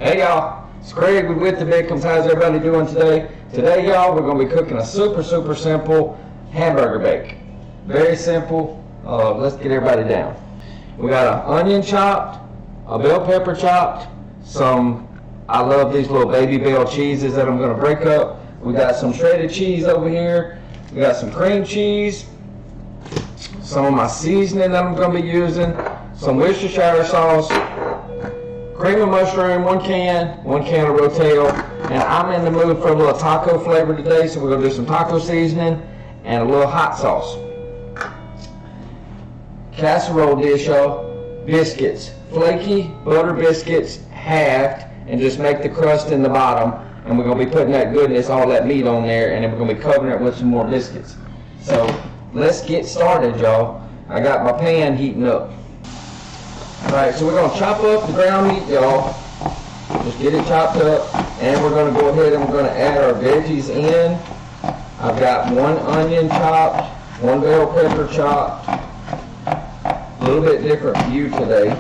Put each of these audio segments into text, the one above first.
Hey y'all, it's Craig with the Bickhams. How's everybody doing today? Today y'all, we're going to be cooking a super simple hamburger bake. Very simple. Let's get everybody down. We got an onion chopped, a bell pepper chopped, I love these little baby bell cheeses that I'm going to break up. We got some shredded cheese over here. We got some cream cheese, some of my seasoning that I'm going to be using, some Worcestershire sauce, cream of mushroom, one can of Rotel, and I'm in the mood for a little taco flavor today, so we're going to do some taco seasoning and a little hot sauce. Casserole dish, y'all. Biscuits, flaky butter biscuits, halved, and just make the crust in the bottom, and we're going to be putting that goodness, all that meat on there, and then we're going to be covering it with some more biscuits. So let's get started, y'all. I got my pan heating up. Alright, so we're going to chop up the ground meat, y'all. Just get it chopped up, and we're going to go ahead and we're going to add our veggies in. I've got one onion chopped, one bell pepper chopped. A little bit different view today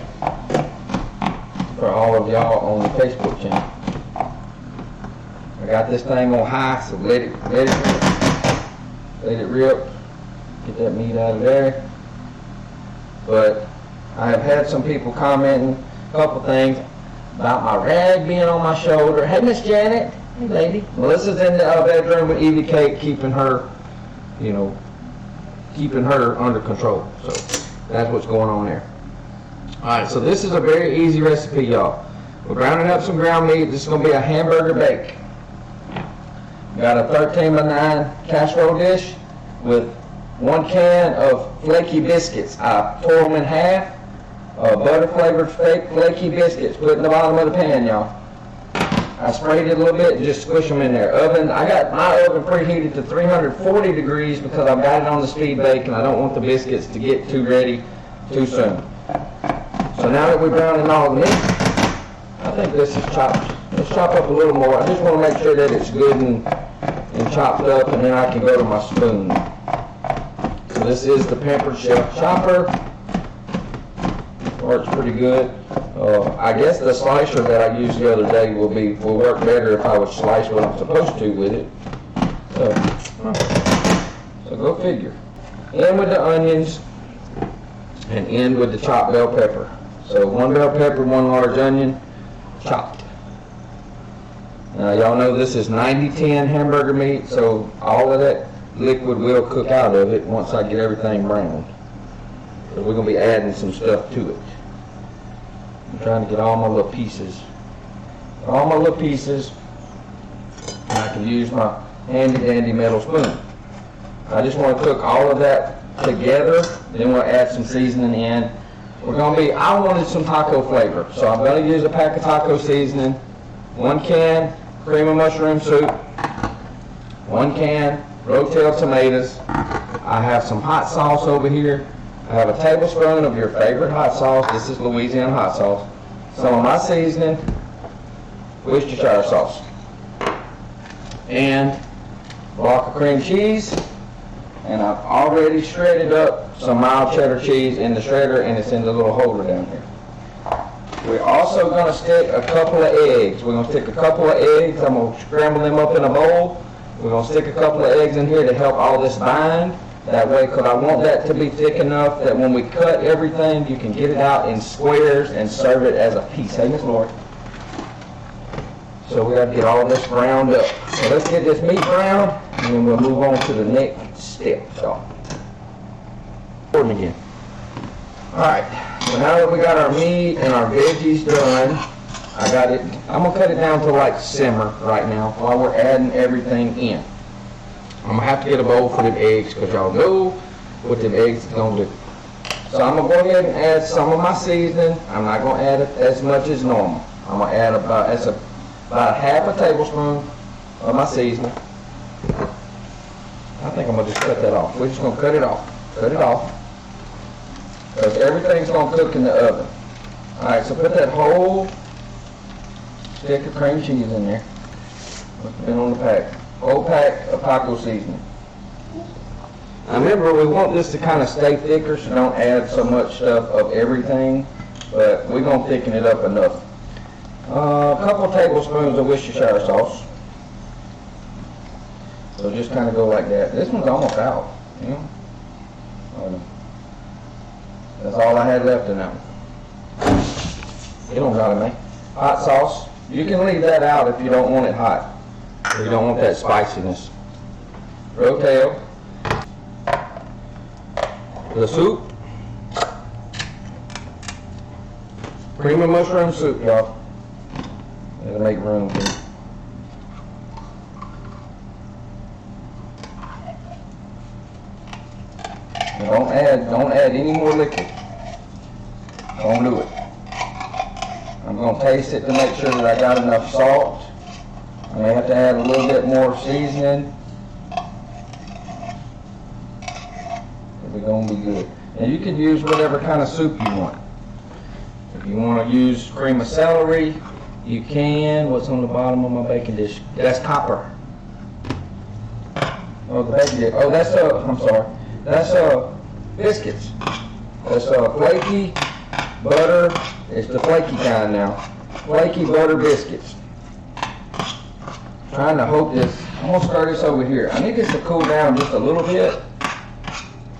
for all of y'all on the Facebook channel. I got this thing on high, so let it rip. Get that meat out of there. But I have had some people commenting a couple things about my rag being on my shoulder. Hey, Miss Janet. Hey, lady. Melissa's in the bedroom with Evie Kate, keeping her under control. So that's what's going on there. Alright, so this is a very easy recipe, y'all. We're grounding up some ground meat. This is going to be a hamburger bake. Got a 13 by 9 casserole dish with 1 can of flaky biscuits. I tore them in half. Butter flavored flaky biscuits. Put in the bottom of the pan, y'all. I sprayed it a little bit and just squish them in there. I got my oven preheated to 340 degrees because I've got it on the speed bake and I don't want the biscuits to get too ready too soon. So now that we're browning all the meat, I think this is chopped. Let's chop up a little more. I just want to make sure that it's good and chopped up, and then I can go to my spoon. So this is the Pampered Chef chopper. Works pretty good. I guess the slicer that I used the other day will work better if I would slice what I'm supposed to with it. So go figure. In with the onions and in with the chopped bell pepper. So 1 bell pepper, 1 large onion, chopped. Now y'all know this is 90-10 hamburger meat, so all of that liquid will cook out of it once I get everything browned. So we're going to be adding some stuff to it. I'm trying to get all my little pieces. And I can use my handy dandy metal spoon. I just want to cook all of that together, then we'll add some seasoning in. I wanted some taco flavor, so I'm going to use a pack of taco seasoning, 1 can cream of mushroom soup, 1 can Rotel tomatoes. I have some hot sauce over here. I have a tablespoon of your favorite hot sauce. This is Louisiana hot sauce. Some of my seasoning, Worcestershire sauce, and a block of cream cheese. And I've already shredded up some mild cheddar cheese in the shredder, and it's in the little holder down here. We're also going to stick a couple of eggs. We're going to stick a couple of eggs. I'm going to scramble them up in a bowl. We're going to stick a couple of eggs in here to help all this bind. That way, because I want that to be thick enough that when we cut everything, you can get it out in squares and serve it as a piece. Hey, Miss Lori. So we got to get all this browned up. So let's get this meat browned, and then we'll move on to the next step, y'all. Again. Alright, so now that we got our meat and our veggies done, I'm going to cut it down to like simmer right now while we're adding everything in. I'm going to have to get a bowl for them eggs because y'all know what them eggs is going to do. So I'm going to go ahead and add some of my seasoning. I'm not going to add it as much as normal. I'm going to add about half a tablespoon of my seasoning. I think I'm going to just cut that off. We're just going to cut it off. Because everything's going to cook in the oven. Alright, so put that whole stick of cream cheese in there. What's been on the pack? Whole pack of taco seasoning. Now remember, we want this to kind of stay thicker, so don't add so much stuff of everything, but we're going to thicken it up enough. A couple tablespoons of Worcestershire sauce. So just kind of go like that. This one's almost out, you know. That's all I had left in that one. You don't gotta make hot sauce. You can leave that out if you don't want it hot. Or you don't want that spiciness. Rotel. The soup. Cream of mushroom soup, y'all. Gotta make room for it. Don't add any more liquid. Don't do it. I'm gonna taste it to make sure that I got enough salt. I may have to add a little bit more seasoning. It's gonna be good. And you can use whatever kind of soup you want. If you want to use cream of celery, you can. What's on the bottom of my baking dish? That's copper. Oh, the baking dish. Oh, that's I'm sorry. That's biscuits. That's flaky butter. It's the flaky kind now. Flaky butter biscuits. Trying to hope this. I'm gonna stir this over here. I need this to cool down just a little bit.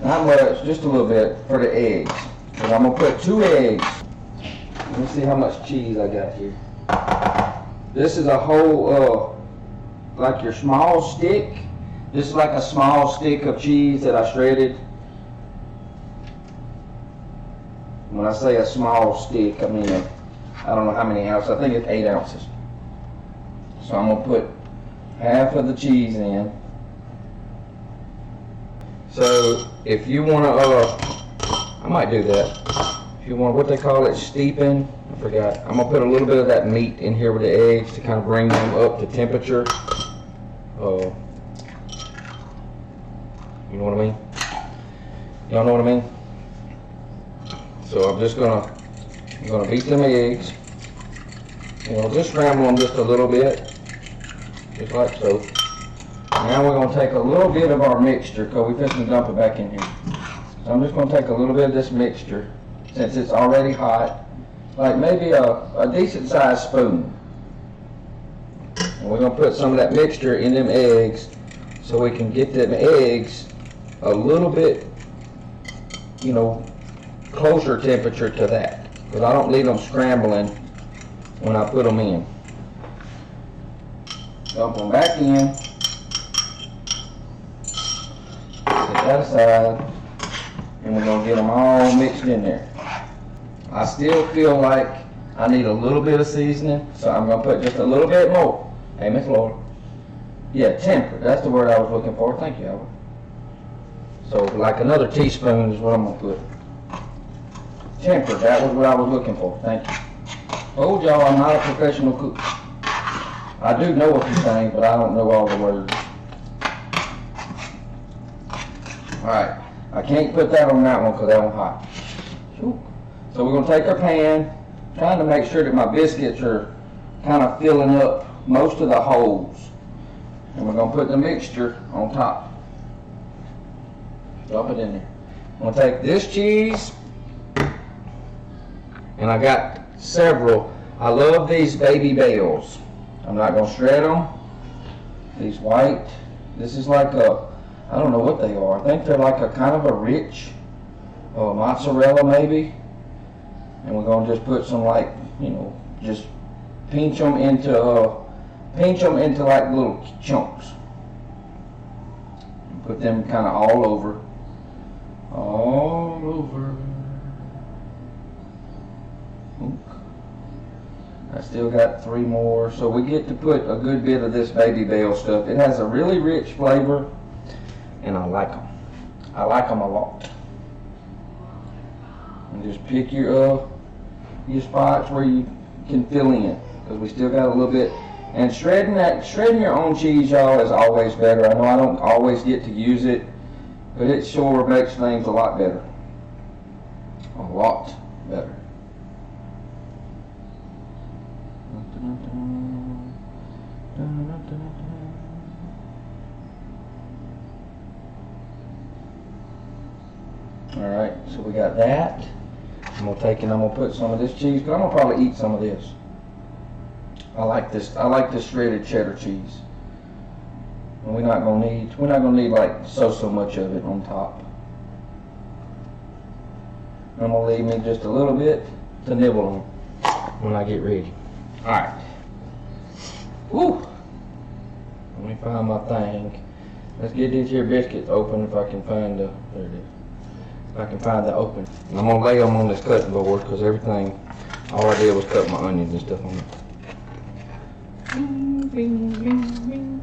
Not much, just a little bit for the eggs. And I'm gonna put 2 eggs. Let me see how much cheese I got here. This is a whole, like your small stick. This is like a small stick of cheese that I shredded. When I say a small stick, I mean, I don't know how many ounces. I think it's 8 ounces. So I'm gonna put half of the cheese in. So if you wanna, I might do that. If you want, what they call it, steeping, I forgot. I'm gonna put a little bit of that meat in here with the eggs to kind of bring them up to temperature. You know what I mean? Y'all know what I mean? So I'm just gonna beat them eggs. You know, just scramble them just a little bit, just like so. Now we're gonna take a little bit of our mixture, because we're fixing to dump it back in here. So I'm just gonna take a little bit of this mixture, since it's already hot, like maybe a decent sized spoon. And we're gonna put some of that mixture in them eggs, so we can get them eggs a little bit, you know, closer temperature to that, because I don't leave them scrambling when I put them in. Dump them back in, set that aside, and we're gonna get them all mixed in there. I still feel like I need a little bit of seasoning, so I'm gonna put just a little bit more. Hey, Miss Laura. Yeah, tempered. That's the word I was looking for. Thank you, Albert. So like another teaspoon is what I'm gonna put. Tempered, that was what I was looking for. Thank you. Told y'all I'm not a professional cook. I do know a few things, but I don't know all the words. Alright, I can't put that on that one because that one's hot. So we're gonna take our pan, trying to make sure that my biscuits are kind of filling up most of the holes. And we're gonna put the mixture on top. Drop it in there. I'm gonna take this cheese, and I got several. I love these baby bales. I'm not gonna shred them. These white. This is like a, I don't know what they are. I think they're like a kind of a rich mozzarella maybe. And we're gonna just put some, like, you know, just pinch them into like little chunks. Put them kind of all over. All over. I still got 3 more, so we get to put a good bit of this baby bale stuff. It has a really rich flavor, and I like them. I like them a lot. And just pick your spots where you can fill in, because we still got a little bit. And shredding your own cheese, y'all, is always better. I know I don't always get to use it, but it sure makes things a lot better. A lot better. Alright, so we got that. I'm gonna take and I'm gonna put some of this cheese, because I'm gonna probably eat some of this. I like this shredded cheddar cheese. And we're not gonna need like so much of it on top. I'm gonna leave me just a little bit to nibble on when I get ready. All right. Woo. Let me find my thing. Let's get these here biscuits open if I can find the, there it is. If I can find the open. And I'm gonna lay them on this cutting board because everything, all I did was cut my onions and stuff on it. Bing, bing, bing, bing.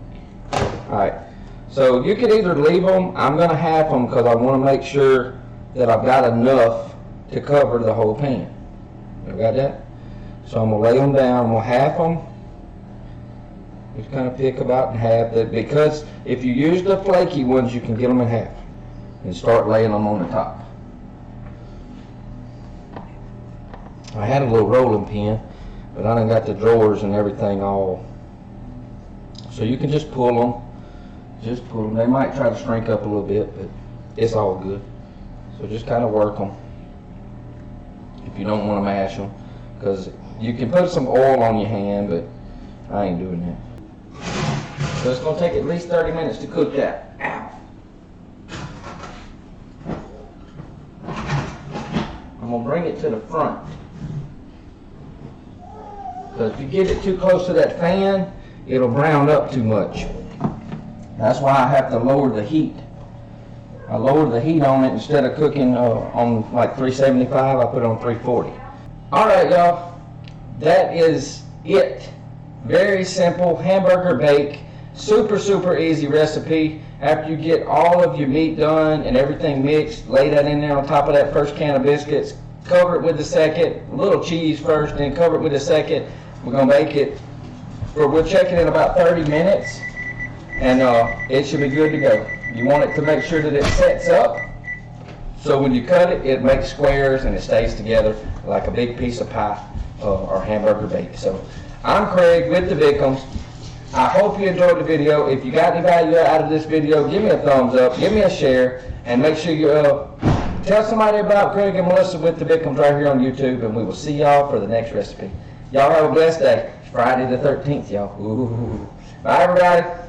All right. So you can either leave them. I'm gonna half them because I want to make sure that I've got enough to cover the whole pan. You got that? So I'm gonna lay them down. I'm gonna half them. Just kind of pick about in half that, because if you use the flaky ones, you can get them in half and start laying them on the top. I had a little rolling pin, but I done got the drawers and everything all. So you can just pull them. Just pull them. They might try to shrink up a little bit, but it's all good. So just kind of work them. If you don't want to mash them, because you can put some oil on your hand, but I ain't doing that. So it's going to take at least 30 minutes to cook that. Ow. I'm going to bring it to the front. Because if you get it too close to that fan, it'll brown up too much. That's why I have to lower the heat. I lowered the heat on it. Instead of cooking on like 375, I put it on 340. All right, y'all. That is it. Very simple hamburger bake. Super easy recipe. After you get all of your meat done and everything mixed, lay that in there on top of that first can of biscuits. Cover it with the second. A little cheese first, then cover it with the second. We're going to bake it. We'll check it in about 30 minutes. And it should be good to go. You want it to make sure that it sets up, so when you cut it, it makes squares and it stays together like a big piece of pie or hamburger bake. So I'm Craig with the Bickhams. I hope you enjoyed the video. If you got any value out of this video, give me a thumbs up, give me a share, and make sure you tell somebody about Craig and Melissa with the Bickhams right here on YouTube, and we will see y'all for the next recipe. Y'all have a blessed day. It's Friday the 13th, y'all. Ooh. Bye, everybody.